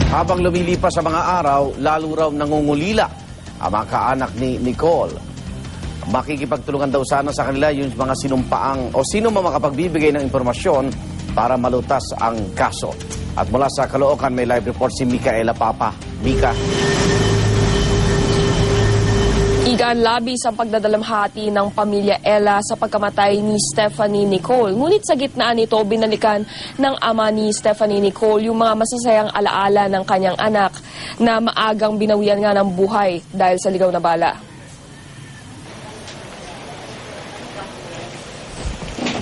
Habang lumilipas sa mga araw, lalo raw nangungulila ang mga kaanak ni Nicole. Makikipagtulungan daw sana sa kanila yung mga sinumpaang o sino man makapagbibigay ng impormasyon para malutas ang kaso. At mula sa Caloocan, may live report si Micaela Papa. Mika. Igan, labis ang pagdadalamhati ng pamilya Ella sa pagkamatay ni Stephanie Nicole. Ngunit sa gitnaan nito, binalikan ng ama ni Stephanie Nicole yung mga masasayang alaala ng kanyang anak na maagang binawian nga ng buhay dahil sa ligaw na bala.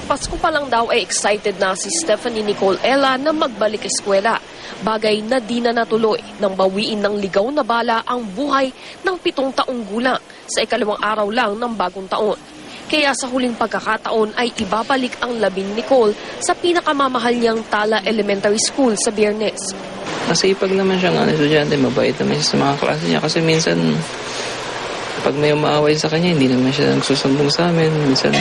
Pasko pa lang daw ay excited na si Stephanie Nicole Ella na magbalik eskwela. Bagay na di na natuloy nang bawiin ng ligaw na bala ang buhay ng 7 taong gulang sa ikalawang araw lang ng bagong taon. Kaya sa huling pagkakataon ay ibabalik ang labing Nicole sa pinakamamahal niyang Tala Elementary School sa Biyernes. Masipag naman siya nga estudyante, mabait naman siya sa mga klase niya kasi minsan pag may umaaway sa kanya, hindi naman siya nagsusumbong sa amin. Minsan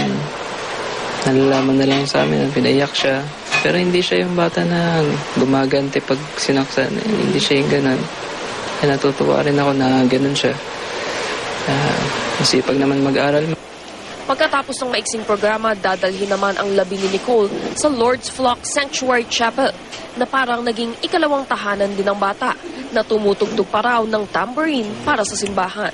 nalalaman na lang sa amin, pinaiyak siya. Pero hindi siya yung bata na gumaganti pag sinaksan. Hindi siya yung ganun. Kaya natutuwa rin ako na ganun siya. Masipag naman mag-aral. Pagkatapos ng maiksing programa, dadalhin naman ang labi ni Nicole sa Lord's Flock Sanctuary Chapel na parang naging ikalawang tahanan din ng bata na tumutugtog pa raw ng tambourine para sa simbahan.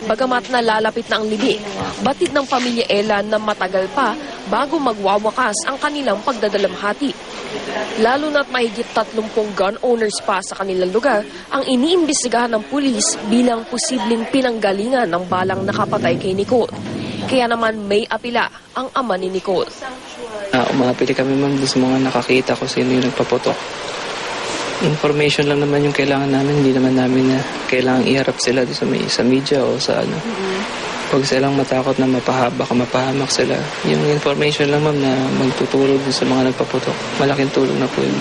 Bagamat nalalapit na ang libing, batid ng pamilya Ella na matagal pa bago magwawakas ang kanilang pagdadalamhati. Lalo na't mahigit 30 gun owners pa sa kanilang lugar ang iniimbestigahan ng pulis bilang posibleng pinanggalingan ng balang nakapatay kay Nicole. Kaya naman may apila ang ama ni Nicole. Umapili kami ma'am sa mga nakakita ko sino yung nagpaputok. Information lang naman yung kailangan namin. Hindi naman namin na kailangan iharap sila sa media o sa ano. Pag silang matakot na mapahamak sila. Yung information lang ma'am na magtutulog sa mga nagpaputok. Malaking tulong na po yun.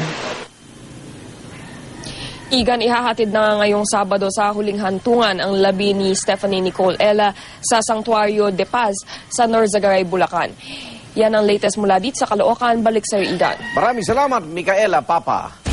Igan, ihahatid na ngayong Sabado sa huling hantungan ang labi ni Stephanie Nicole Ella sa Santuario de Paz sa Norzagaray, Bulacan. Yan ang latest mula dito sa Caloocan. Balik sa iyo, Igan. Maraming salamat, Micaela Papa.